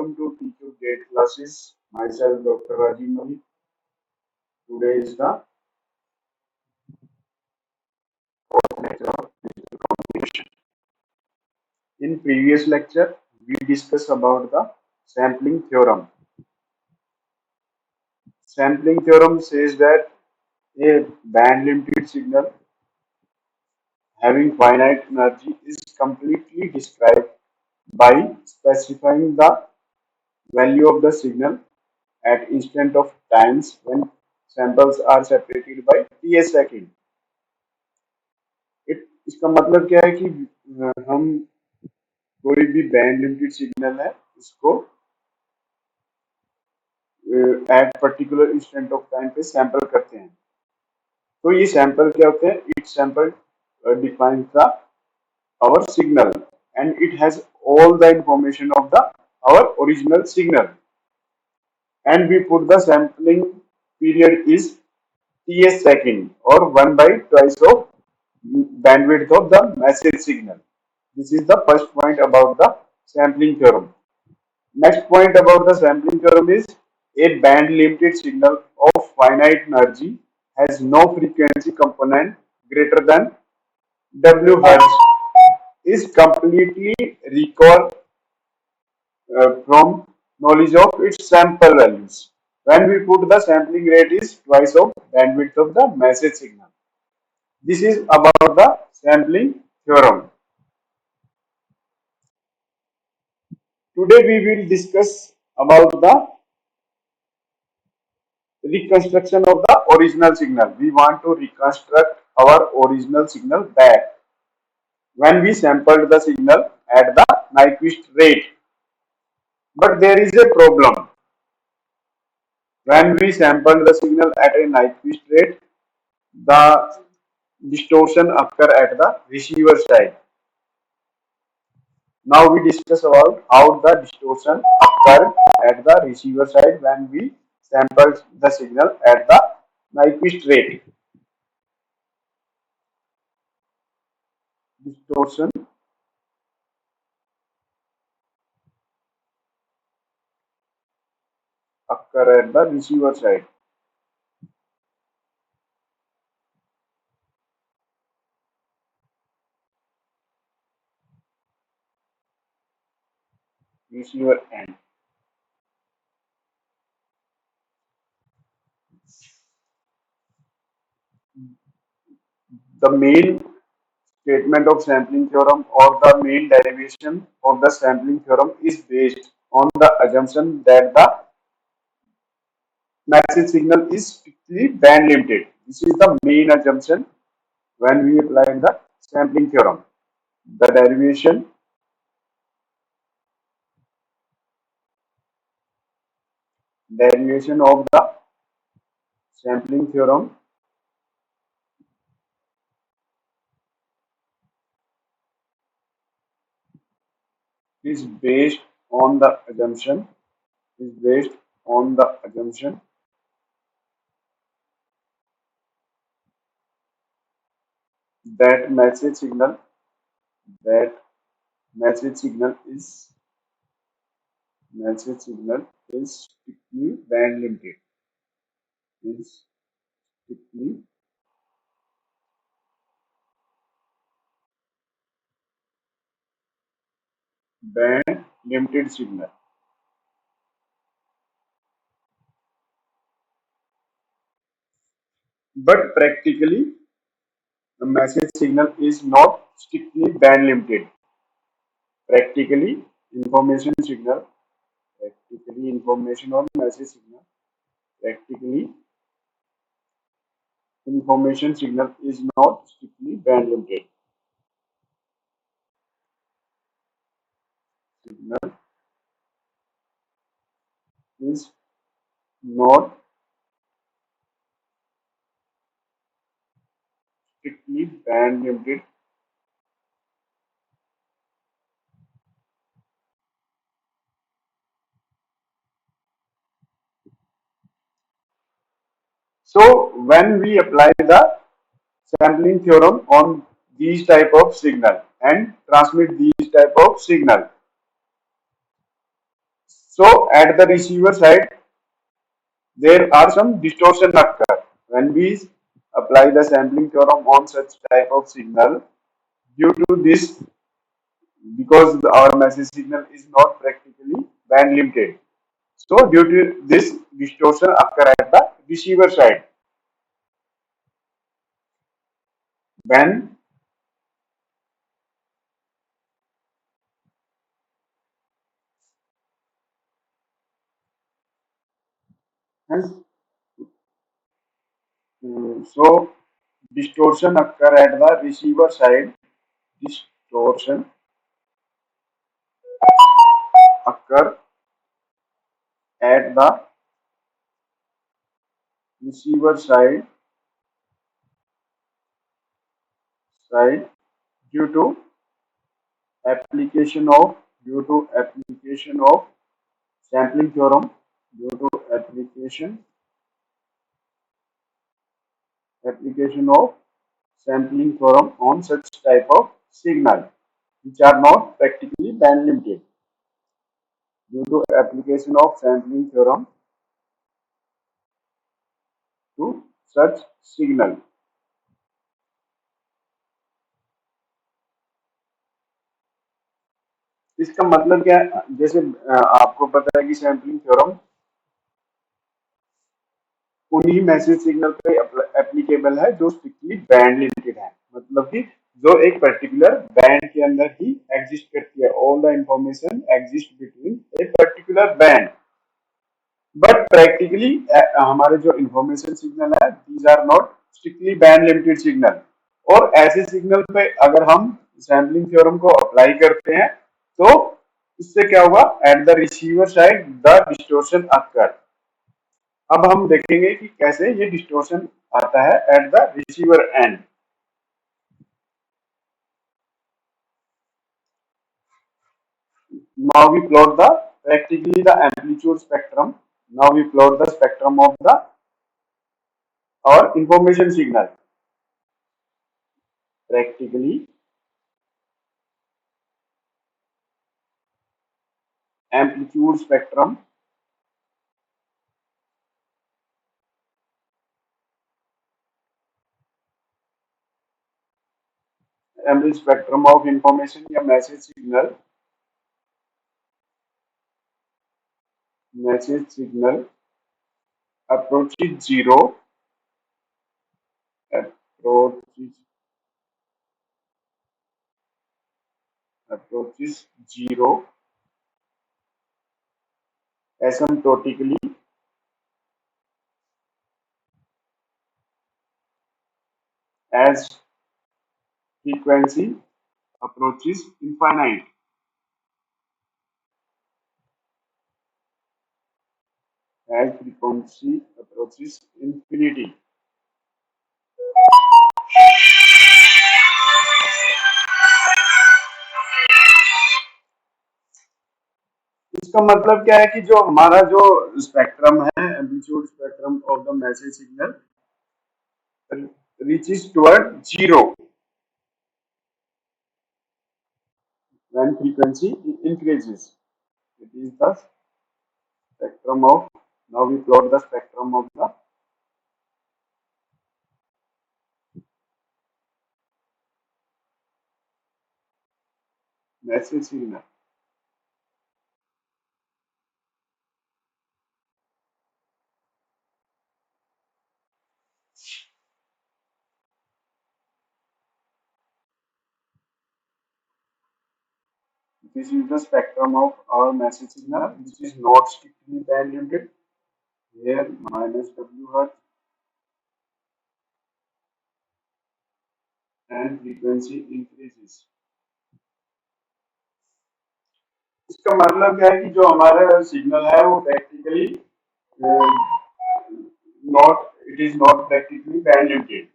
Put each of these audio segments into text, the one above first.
welcome to Teacher Gate Classes. Myself, Dr. Rajiv Malik. Today is the lecture of digital communication. In previous lecture, we discussed about the sampling theorem. Sampling theorem says that a band limited signal having finite energy is completely described by specifying the value of the signal at instant of times when samples are separated by ts second. इसका मतलब क्या है कि हम कोई भी band limited signal है इसको at particular instant of time पे सैंपल करते हैं। तो ये सैंपल क्या होते हैं? It sample defines the our signal and it has all the information of the our original signal, and we put the sampling period is ts second or 1 by twice of bandwidth of the message signal. This is the first point about the sampling theorem. Next point about the sampling theorem is a band limited signal of finite energy has no frequency component greater than w hertz is completely recalled from knowledge of its sample values. When we put the sampling rate is twice of bandwidth of the message signal. This is about the sampling theorem. Today we will discuss about the reconstruction of the original signal. We want to reconstruct our original signal back when we sampled the signal at the Nyquist rate. But there is a problem. When we sampled the signal at a Nyquist rate, the distortion occur at the receiver side. Now we discuss about how the distortion occur at the receiver side when we sample the signal at the Nyquist rate. Distortion occur at the receiver side. Receiver end. The main statement of sampling theorem or the main derivation of the sampling theorem is based on the assumption that the message signal is strictly band limited. This is the main assumption when we apply the sampling theorem. The derivation of the sampling theorem is based on the assumption that message signal is strictly band limited. Is strictly band limited signal. But practically, the message signal is not strictly band limited. Practically, information signal, information or message signal, practically, information signal is not strictly band limited. Signal is not strictly band limited. So when we apply the sampling theorem on these type of signal and transmit these type of signal, So at the receiver side, there are some distortion occur. When we apply the sampling theorem on such type of signal, due to this, because our message signal is not practically band limited. So due to this, distortion occur at the receiver side. When hence, so distortion occur at the receiver side. Distortion occur at the receiver side due to application of application of sampling theorem due to application of sampling theorem on such type of signal which are not practically band limited due to application of sampling theorem to such signal. इसका मतलब क्या है? जैसे आपको पता है कि sampling theorem उन्हीं मैसेज सिग्नल पे एप्लीकेबल है जो स्ट्रिक्टली बैंड लिमिटेड है, मतलब कि जो एक पर्टिकुलर बैंड के अंदर ही एग्जिस्ट करती है, all the information exist between a particular band, but practically हमारे जो इंफॉर्मेशन सिग्नल है these are not strictly band limited signal, और ऐसे सिग्नल पे अगर हम सैम्पलिंग थ्योरम को अप्लाई करते हैं तो इससे क्या होगा, at the receiver side the distortion occur. अब हम देखेंगे कि कैसे ये डिस्टोर्शन आता है at the receiver end. Now we plot the practically the amplitude spectrum. Now we plot the spectrum of the our information signal. Practically amplitude spectrum, amplitude spectrum of information या message signal approaches zero, approaches approaches zero asymptotically as frequency approaches infinite, as frequency approaches infinity। इसका मतलब क्या है कि जो हमारा जो spectrum है, amplitude spectrum of the message signal reaches toward zero when frequency increases. It is the spectrum of, now we plot the spectrum of the message signal. This is the spectrum of our message signal, which is not strictly band limited. Here minus W hertz and frequency increases. इसका मतलब क्या है कि जो हमारा signal है वो practically not, it is not practically band limited.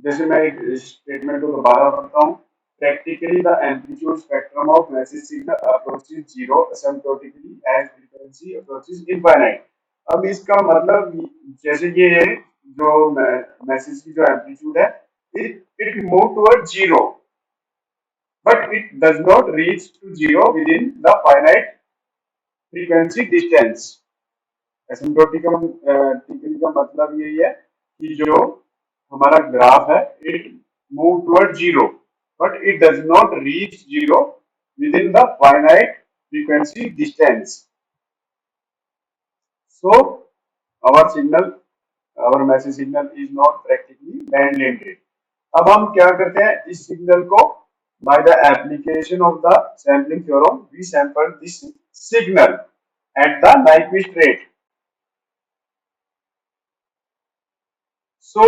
जैसे मैं एक स्टेटमेंट को दोबारा पढ़ता हूँ, practically the amplitude spectrum of message signal approaches zero asymptotically as frequency approaches infinite. अब इसका मतलब जैसे ये है जो मैसेज की जो एम्पलीट्यूड है, it move toward zero, but it does not reach to zero within the finite frequency distance. Asymptotically का मतलब यही है कि जो हमारा ग्राफ है it move toward zero but it does not reach zero within the finite frequency distance. So our signal our message signal is not practically band limited. अब हम क्या करते हैं इस सिग्नल को by the application of the sampling theorem we sample this signal at the Nyquist rate. So,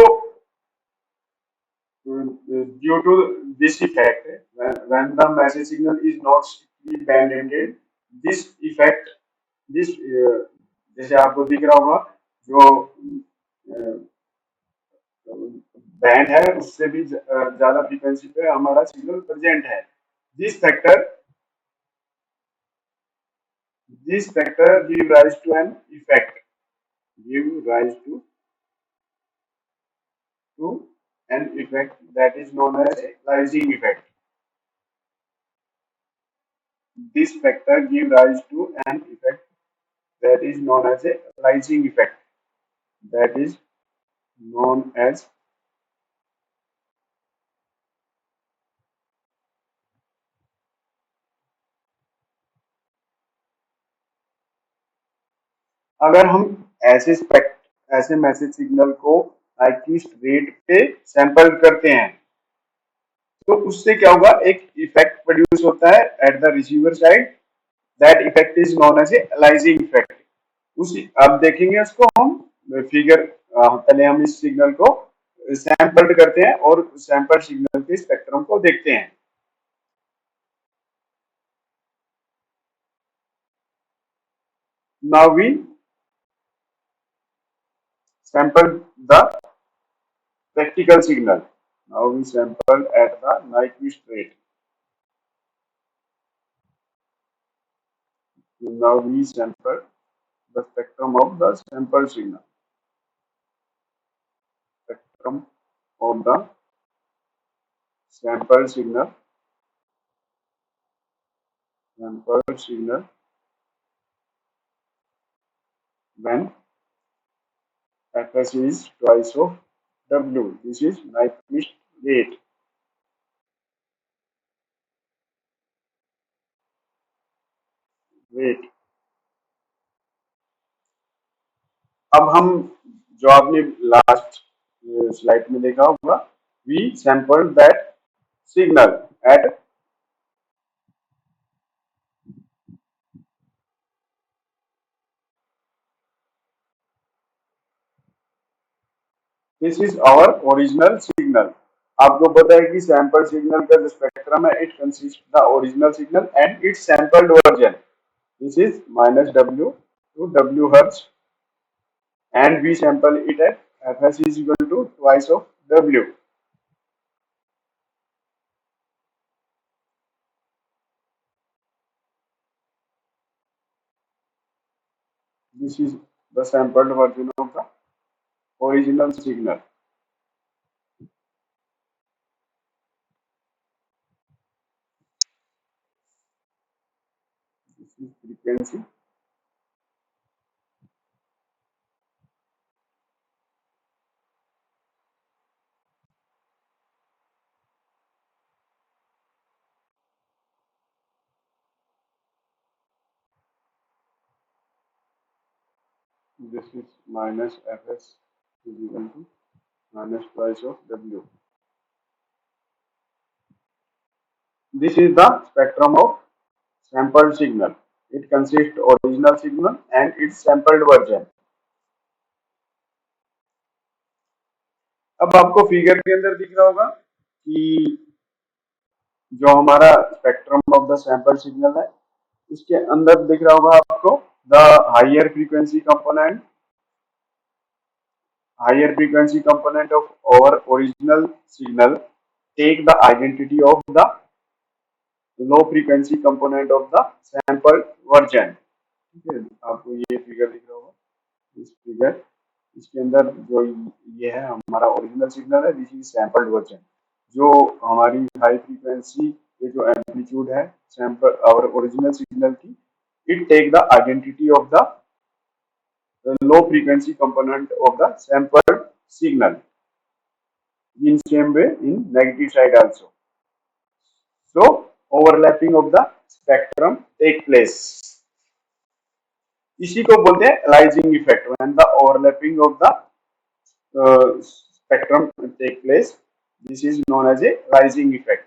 due to this effect, when the message signal is not strictly band limited, this effect, this जैसे आपको दिख रहा होगा जो band है उससे भी ज्यादा फ्रीक्वेंसी पे हमारा सिग्नल प्रेजेंट है। This factor this factor give rise to an effect give rise to an effect that is known as equalizing effect. This factor gives rise to an effect that is known as a equalizing effect. That is known as अगर हम ऐसे message signal को Nyquist rate पे sample करते हैं तो उससे क्या होगा एक इफेक्ट प्रोड्यूस होता है at the receiver side. That effect is known as a aliasing effect. उसी अब देखेंगे उसको हम फिगर। पहले हम इस सिग्नल को सैंपल करते हैं और सैंपल सिग्नल के स्पेक्ट्रम को देखते हैं। Now we sample the practical signal. Now we sample at the Nyquist rate. Now we sample the spectrum of the sample signal. Spectrum of the sample signal. Sample signal when fs is twice of w. This is Nyquist rate. Rate. अब हम जो आपने last slide में देखा होगा we sample that signal at this is our original signal. आपको पता है कि सैंपल सिग्नल का जो स्पेक्ट्रम है it consist the original signal and it's sampled version. This is minus W two W hertz and we sample it at fs is equal to twice of w. This is the sampled version of the original signal. This is frequency. This is minus fs is equal to minus twice of w. This is the spectrum of sampled signal. It consists original signal and its sampled version. अब आपको figure के अंदर दिख रहा होगा कि जो हमारा spectrum of the sample signal है उसके अंदर दिख रहा होगा आपको the higher frequency component of our original signal take the identity of the low frequency component of the sample version। ठीक है आपको ये फिगर दिख रहा होगा इस फिगर इसके अंदर जो ये है हमारा ओरिजिनल सिग्नल है दिस इज सैंपल्ड वर्जन। जो हमारी हाई फ्रीक्वेंसी के जो एम्पलीट्यूड है सैंपल और ओरिजिनल सिग्नल की it take the identity of the low frequency component of the sampled signal in same way in negative side also. So overlapping of the spectrum take place. इसी को बोलते हैं अलाइजिंग effect. When the overlapping of the spectrum take place, this is known as a rising effect.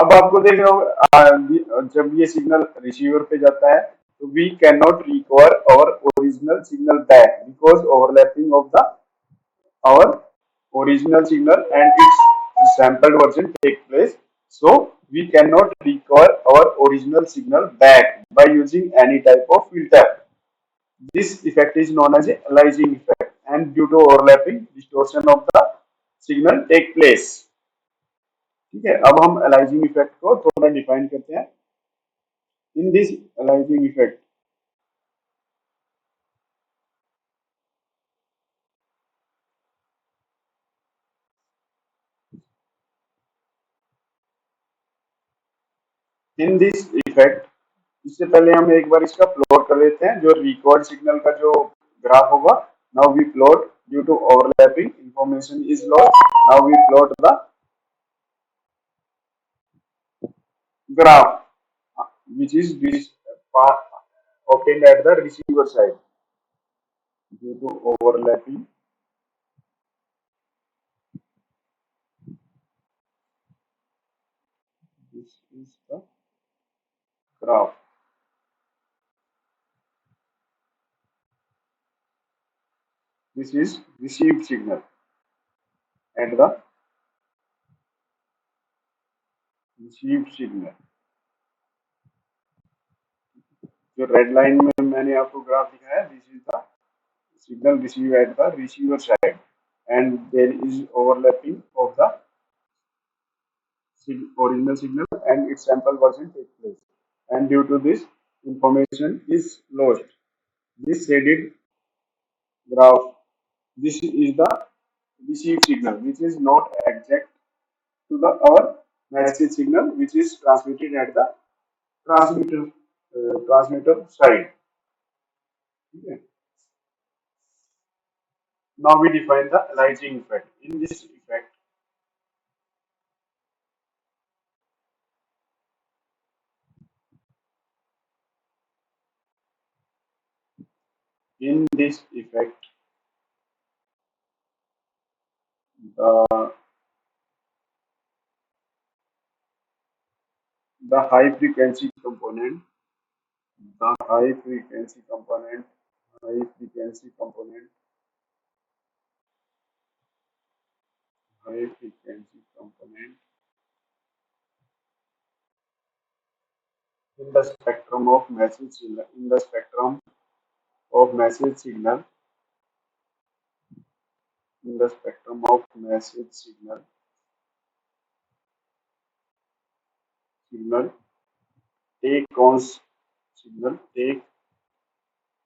अब आपको देख रहे हो जब ये सिग्नल रिसीवर पे जाता है तो we can not recover our original signal back because overlapping of the our original signal and its sampled version take place. So we cannot recover our original signal back by using any type of filter. This effect is known as a aliasing effect, and due to overlapping, distortion of the signal take place. ठीक है, अब हम aliasing effect को थोड़ा define करते हैं. In this aliasing effect, in this effect, इससे पहले हम एक बार इसका प्लॉट कर देते हैं. जो रिकॉर्ड सिग्नल का जो ग्राफ होगा, now we plot due to overlapping information is lost. Now we plot the graph which is this part obtained at the receiver side due to overlapping. This is the graph. This is received signal at the received signal. जो red line में मैंने आपको graph दिखाया, this is the signal received at the receiver side, and there is overlapping of the original signal and its sample version takes place, and due to this information is lost. This shaded graph, this is the received signal which is not exact to the our message signal which is transmitted at the transmitter side. Okay. Now we define the aliasing effect. In this effect, in this effect, the the high frequency component, the high frequency component, high frequency component, high frequency component in the spectrum of message signal, in the spectrum of message signal, in the spectrum of message signal take on signal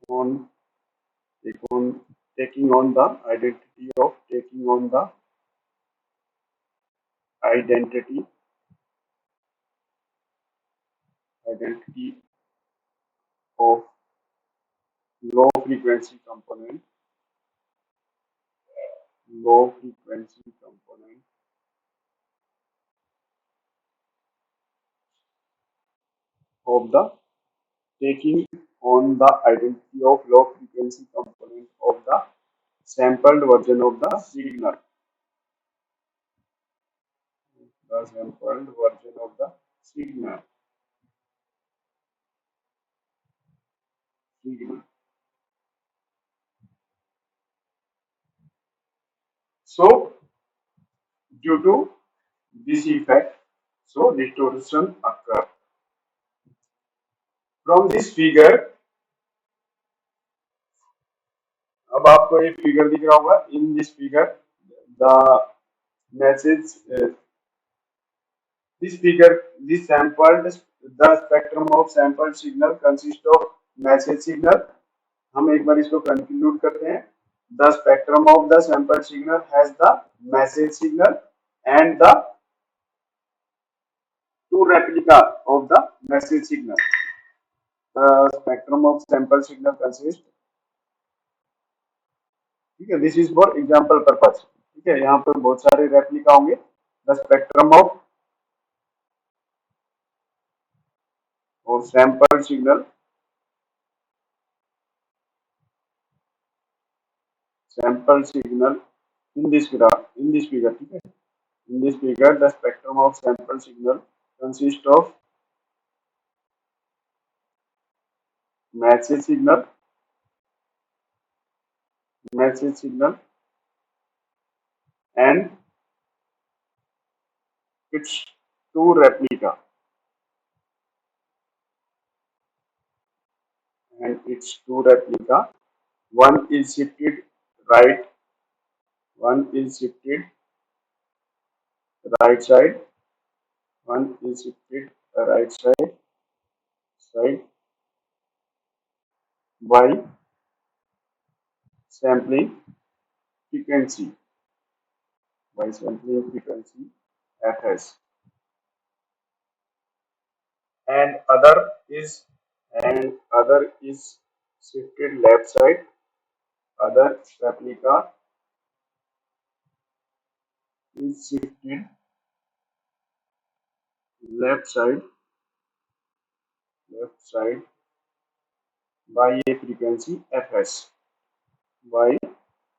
on take on taking on the identity of taking on the identity identity of low frequency component, low frequency component of the taking on the identity of low frequency component of the sampled version of the signal, the sampled version of the signal. So due to this effect, so distortion occur. From this figure, अब आपको एक figure दिख रहा होगा. In this figure the message this figure this sampled the spectrum of sampled signal consist of message signal. हम एक बार इसको conclude करते हैं. The spectrum of the sampled signal has the message signal and the two replica of the message signal. The spectrum of sample signal consists, ठीक है, this is for example purpose, ठीक है, यहाँ पर बहुत सारे रेप्लिका होंगे. The spectrum of sample signal in this figure, ठीक है. In this figure, the spectrum of sample signal consists of message signal, message signal, and its two replica, and its two replica. One is shifted right, one is shifted right side, one is shifted right side by sampling frequency, by sampling frequency fs, and other is shifted left side, other replica is shifted left side by a frequency fs, by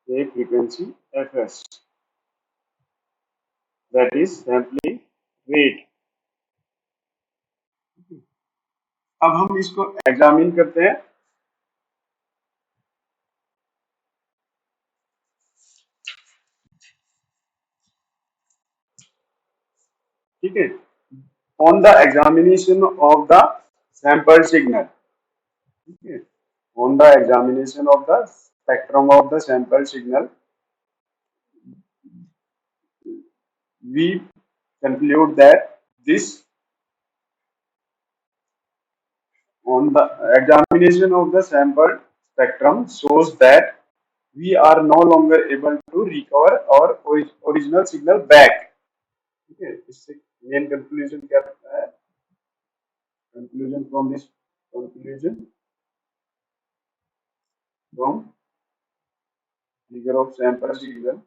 a frequency fs, that is sampling rate. अब हम इसको examine करते हैं. ठीक है, on the examination of the sample signal, ठीक है, on the examination of the spectrum of the sample signal, we conclude that this, on the examination of the sample spectrum shows that we are no longer able to recover our original signal back. ठीक है, इससे main conclusion क्या है? Conclusion from this, conclusion from figure of sample signal,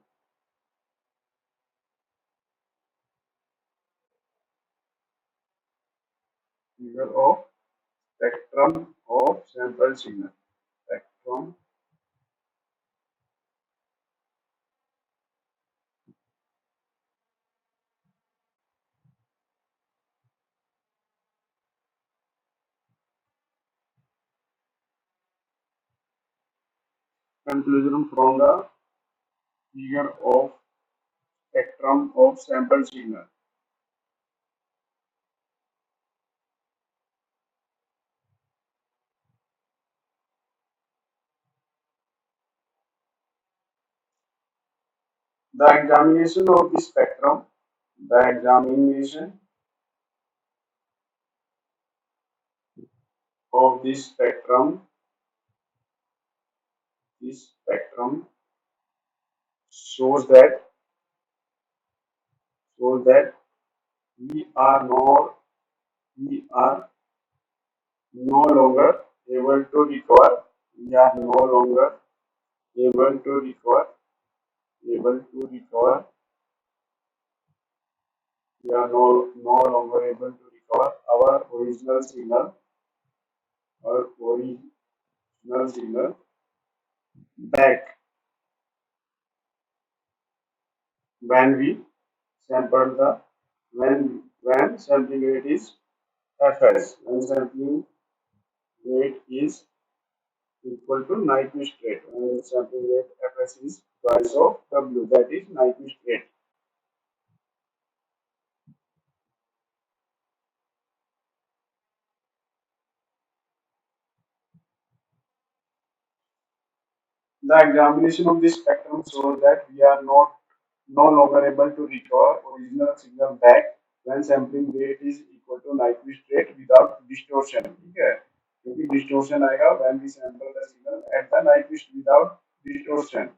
figure of spectrum of sample signal, spectrum, conclusion from the figure of spectrum of sample signal. The examination of the spectrum, the examination of this spectrum shows that we are no we are no longer able to recover. We are no longer able to recover. Able to recover. We are no longer able to recover our original signal. Our original signal back when we sample the when sampling rate is fs, when sampling rate is equal to Nyquist rate, when sampling rate fs is twice of w, that is Nyquist rate. The examination of this spectrum shows that we are no longer able to recover original signal back when sampling rate is equal to Nyquist rate without distortion. ठीक है, क्योंकि distortion आएगा when we sample the signal at the Nyquist without distortion.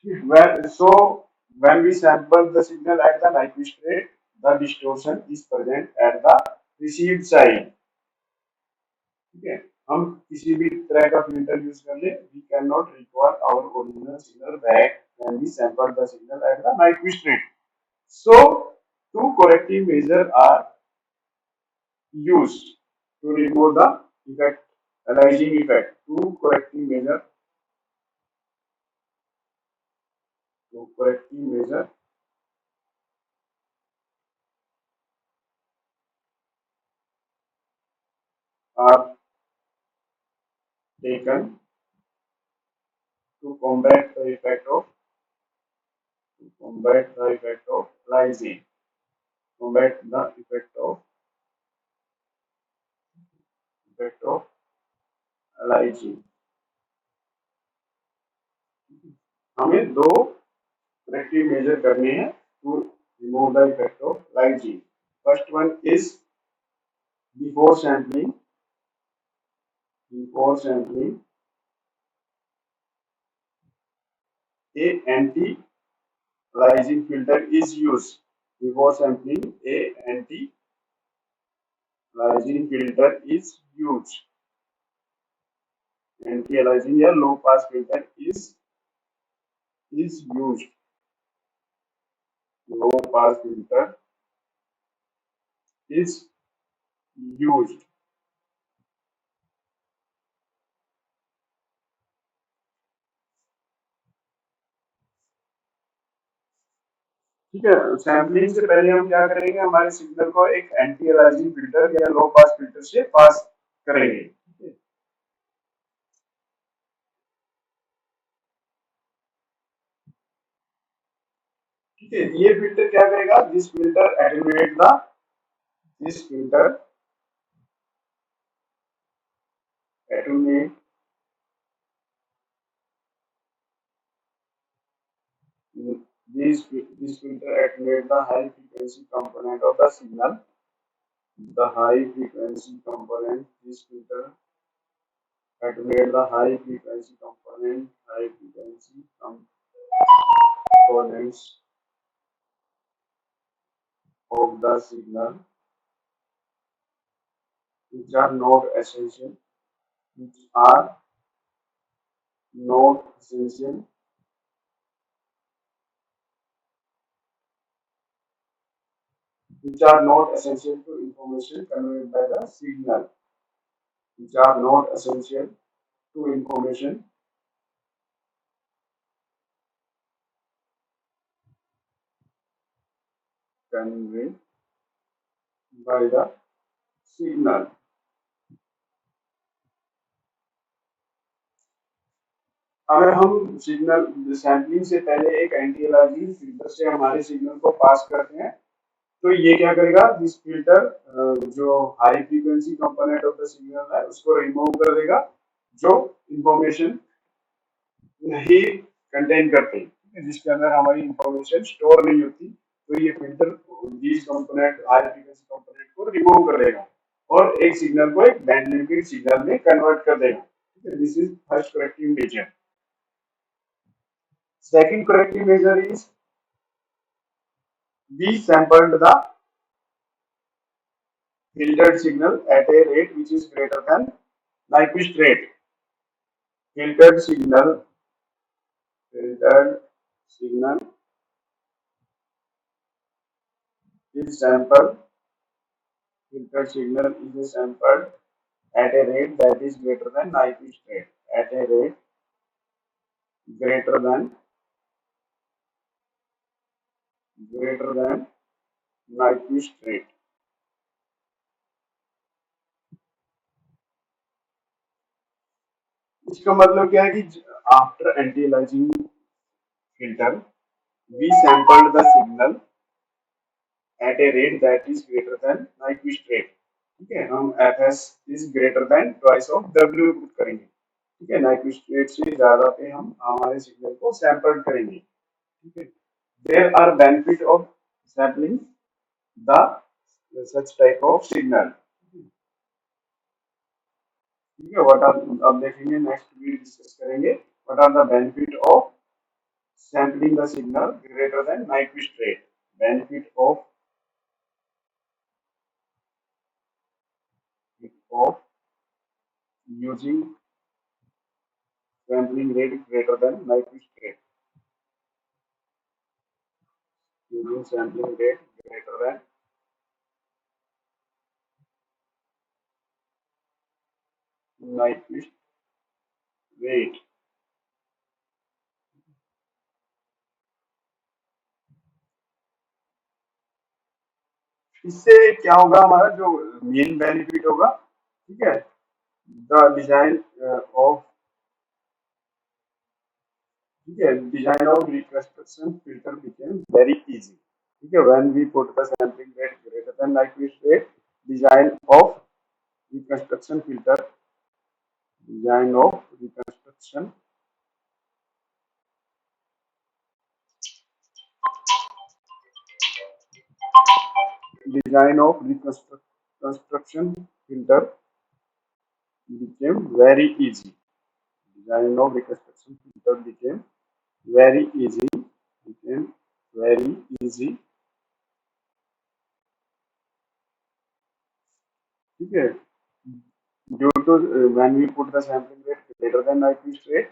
When we sample the signal at the Nyquist rate, the distortion is present at the received side. ठीक है, हम किसी भी तरह का फिल्टर यूज कर ले, we cannot recover our original signal back when we sample the signal at the Nyquist rate. So two corrective measures are used to remove the effect, aliasing effect. Two corrective measure are taken to combat the effect of aliasing. Combat the effect of aliasing. हमें दो corrective measure करने हैं to remove the effect of aliasing. First one is before sampling. Before sampling, a anti-aliasing filter is used. Before sampling, a anti-aliasing filter is used. Anti-aliasing या low pass filter is used. Low pass filter is used. ठीक है, sampling से पहले हम क्या करेंगे, हमारे signal को एक एंटी अलाइजिंग फिल्टर या लो पास फिल्टर से पास करेंगे. ठीक है, ये फिल्टर क्या करेगा, this filter attenuate the this filter attenuate this filter attenuate the high frequency component of the signal. The high frequency component, this filter attenuate the high frequency components of the signal which are not essential, which are not essential which are not essential to information conveyed by the signal, which are not essential to information conveyed by the signal. अगर हम signal sampling से पहले एक anti अलाइजिंग filter से हमारे signal को पास करते हैं, तो ये क्या करेगा, दिस फिल्टर जो high frequency component of the signal है उसको रिमूव कर देगा, जो इंफॉर्मेशन नहीं कंटेन करते, जिसके अंदर हमारी इंफॉर्मेशन स्टोर नहीं होती, तो ये filter this component high frequency component को रिमूव कर देगा और एक सिग्नल को एक बैंड लिमिटेड सिग्नल में कन्वर्ट कर देगा. This is first corrective measure. Second corrective measure is we sampled the filtered signal at a rate which is greater than Nyquist rate. Filtered signal, filtered signal is sampled. Filtered signal is sampled at a rate that is greater than Nyquist rate. At a rate greater than Nyquist rate. इसका मतलब क्या है कि after anti-aliasing filter, we sampled the signal at a rate that is greater than Nyquist rate. ठीक है, हम fs is greater than twice of w put करेंगे. ठीक है, Nyquist rate से ज्यादा पे हम हमारे सिग्नल को सैंपल करेंगे. ठीक है, there are benefit of sampling the such type of signal. ठीक है, what are अब देखेंगे, नेक्स्ट वीडियो डिस्कस करेंगे what are the benefit of sampling the signal greater than Nyquist rate. Benefit of using sampling rate greater than Nyquist rate. Using sampling rate greater than Nyquist rate. इससे क्या होगा, हमारा जो main benefit होगा, ठीक है, the design of ठीक है, design of reconstruction filter became very easy. ठीक है, when we put the sampling rate greater than Nyquist rate, design of reconstruction filter design of reconstruction design of reconstruction filter became very easy. Design of reconstruction filter became very easy. Became very easy. ठीक है, due to when we put the sampling rate greater than Nyquist rate,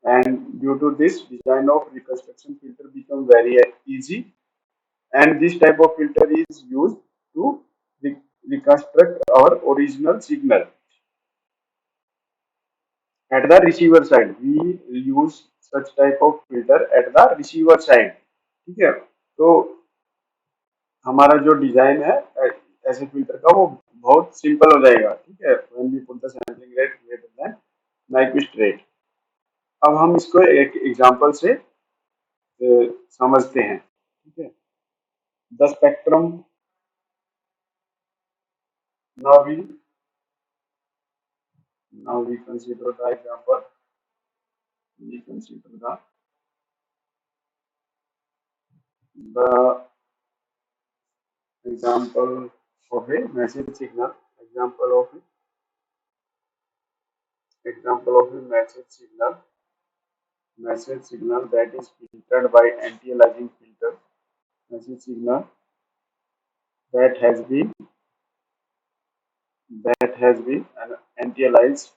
and due to this, design of reconstruction filter become very easy, and this type of filter is used to reconstruct our original signal at the receiver side. We use such type of filter at the receiver side। ठीक है, तो हमारा जो design है ऐसे filter का, वो बहुत सिंपल हो जाएगा। ठीक है, when we put the sampling rate greater than Nyquist rate। अब हम इसको एक एग्जांपल से समझते हैं। ठीक है, the spectrum, now we now we consider the example, we consider the example of a message signal, example of a message signal that is filtered by anti-aliasing filter, message signal that has been anti-aliased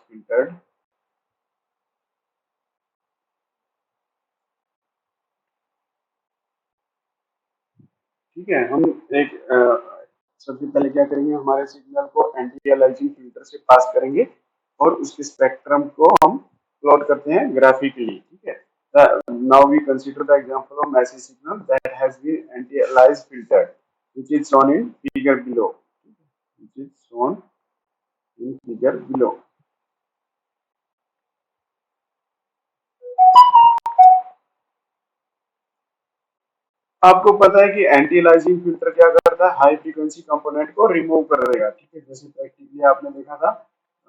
filtered। ठीक है, हम एक सबसे पहले क्या करेंगे, हमारे signal को एंटी अलाइजिंग फिल्टर से पास करेंगे और उसके स्पेक्ट्रम को हम प्लॉट करते हैं ग्राफिकली। ठीक है, now we consider the example of message signal that has been anti aliased filtered, which is shown in figure below, which is shown in figure below। आपको पता है कि एंटी अलाइजिंग फिल्टर क्या करता है, हाई फ्रीक्वेंसी कंपोनेंट को remove कर देगा। ठीक है, जैसे प्रैक्टिकली आपने देखा था,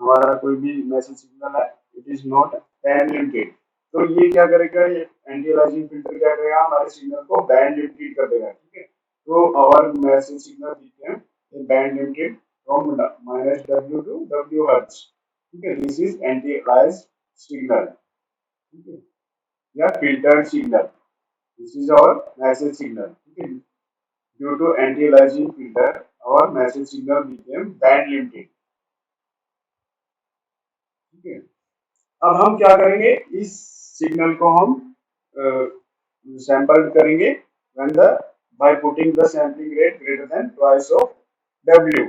हमारा कोई भी मैसेज सिग्नल है, it is not band limited, तो ये क्या करेगा, ये एंटी अलाइजिंग फिल्टर क्या करेगा, हमारे सिग्नल को बैंड लिमिटेड कर देगा। ठीक है, तो our message signal became band limited from -w to w hertz. ठीक है, this is anti aliased signal. ठीक है, या filtered signal, this is our message signal। ठीक है, due to anti-aliasing filter our message signal became band limited। ठीक है, अब हम क्या करेंगे, इस सिग्नल को हम सैंपल करेंगे when the by putting the sampling rate greater than twice of w।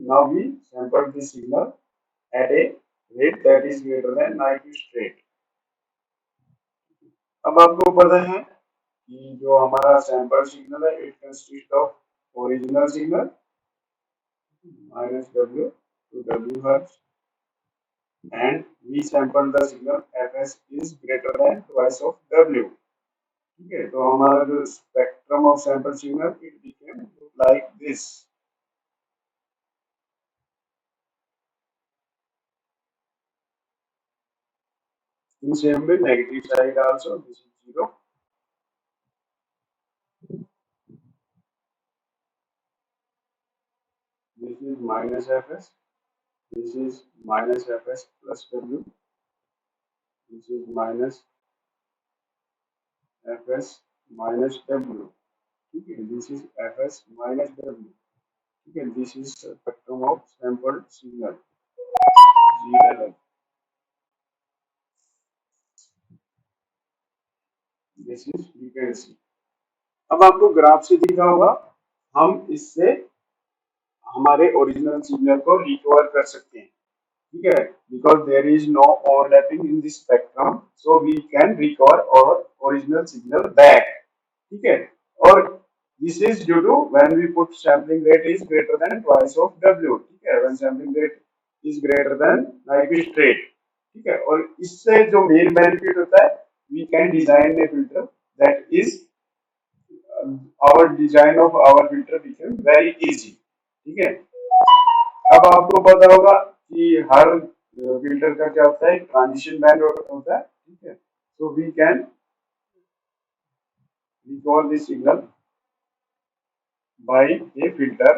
now we sample the signal at a rate that is greater than Nyquist rate। अब आपको पता है कि जो हमारा सैंपल सिग्नल है, it consist of original signal -w to w hertz, and we sample the signal fs is greater than twice of w। ठीक है, तो हमारा जो spectrum of sample signal, it became like this. In same way, negative side also, this is 0। this is minus fs, this is minus fs plus w, this is minus fs minus w, ठीक है, this is fs minus w, ठीक है, this is spectrum of sample signal G level, this is frequency। अब आपको graph से दिखा होगा, हम इससे हमारे ओरिजिनल सिग्नल को रिकवर कर सकते हैं, ठीक है, because there is no overlapping in this spectrum, so we can recover our original signal back, ठीक है। और this is due to when we put sampling rate is greater than twice of W, ठीक है, when sampling rate is greater than Nyquist rate, ठीक है। और इससे जो मेन बेनिफिट होता है, we can design a filter that is our design of our filter became very easy, ठीक है। अब आपको पता होगा कि हर फिल्टर का क्या होता है, ट्रांजिशन बैंड होता है, ठीक है। So we can recall the signal by a filter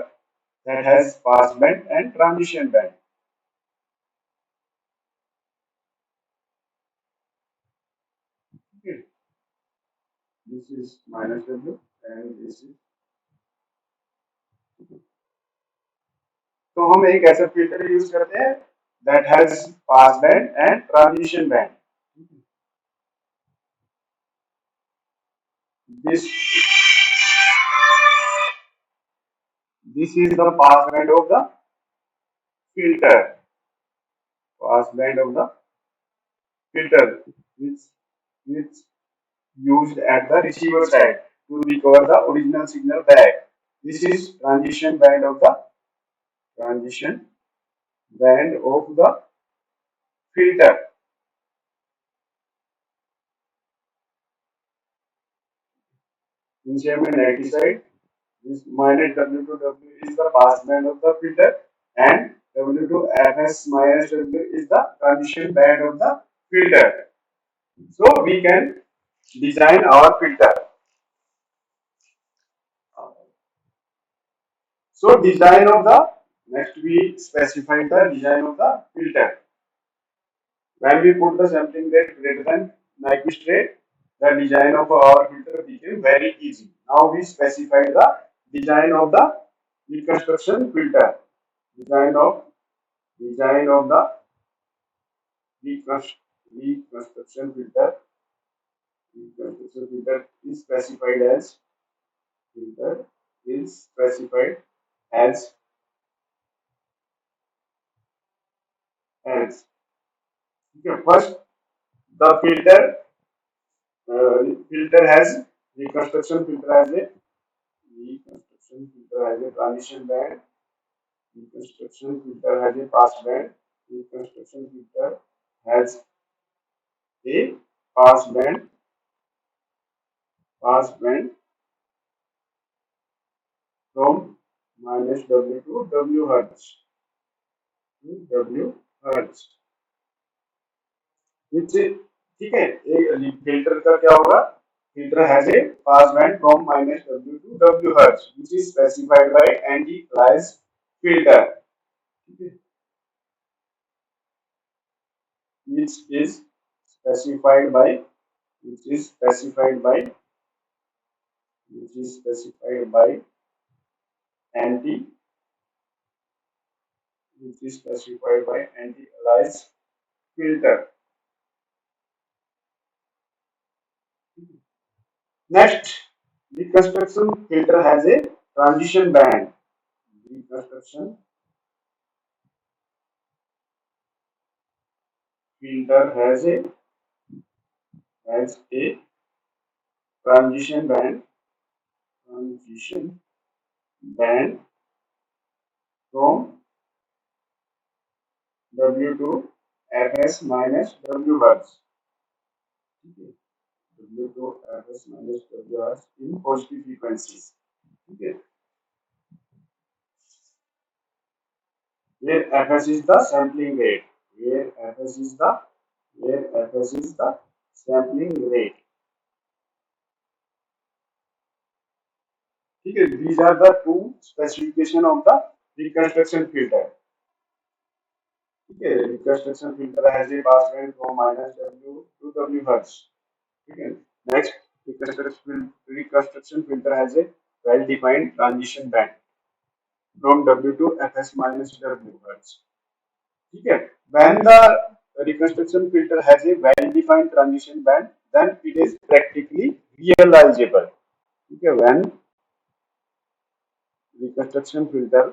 that has pass band and transition band, okay? This is minus w and this is, तो हम एक ऐसा फिल्टर यूज करते हैं that has pass band and transition band, this this is the pass band of the filter, pass band of the filter, which used at the receiver side to recover the original signal back. This is transition band of the filter. In same negative side, this minus W to W is the pass band of the filter, and W to Fs minus W is the transition band of the filter. So we can design our filter. So design of the, next we specify the design of the filter. When we put the sampling rate greater than Nyquist rate, the design of our filter became very easy. Now we specify the design of the reconstruction filter. Design of the reconstruction filter. Reconstruction filter is specified as filter is specified as as. Okay, first the filter has reconstruction filter has a transition band. Reconstruction filter has a pass band. Reconstruction filter has a pass band. Pass band from minus W to W hertz. W hertz. ठीक है, एक filter का क्या होगा, filter has a pass band from minus W to W hertz, which is specified by anti-bias filter, which is specified by which is specified by which is specified by anti which is specified by anti-alias filter. Next, reconstruction filter has a transition band. Reconstruction filter has a transition band from W to Fs minus W hertz. Okay. W to Fs minus W hertz in positive frequencies. Okay. Where Fs is the sampling rate. Where Fs is the sampling rate. Okay. These are the two specification of the reconstruction filter. ठीक है, reconstruction filter has a pass band from -W to W hertz. ठीक है, next reconstruction filter has a well defined transition band from W to fs minus W hertz. ठीक है, when the reconstruction filter has a well defined transition band, then it is practically realizable. ठीक है, reconstruction filter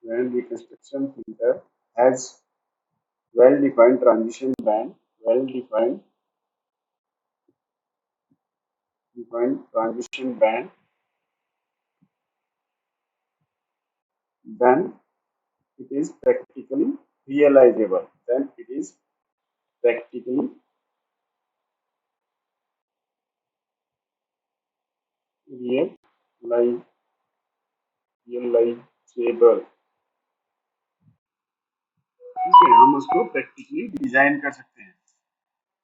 when reconstruction filter has well defined transition band, defined transition band, then it is practically realizable. Then it is practically realize, realizable. ठीक है, हम उसको practically design कर सकते हैं.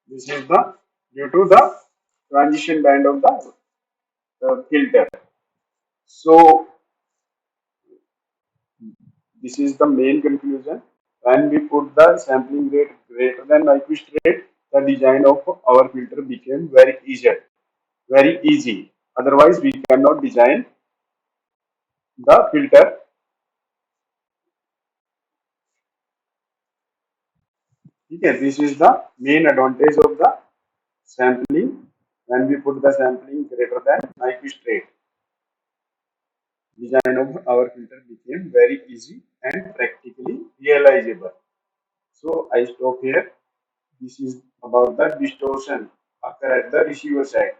This is the due to the transition band of the filter. So this is the main conclusion. When we put the sampling rate greater than Nyquist rate, the design of our filter became very easier, very easy. Otherwise, we cannot design the filter. Okay, this is the main advantage of the sampling. When we put the sampling greater than Nyquist rate, design of our filter became very easy and practically realizable. So I stop here. This is about the distortion occur at the receiver side.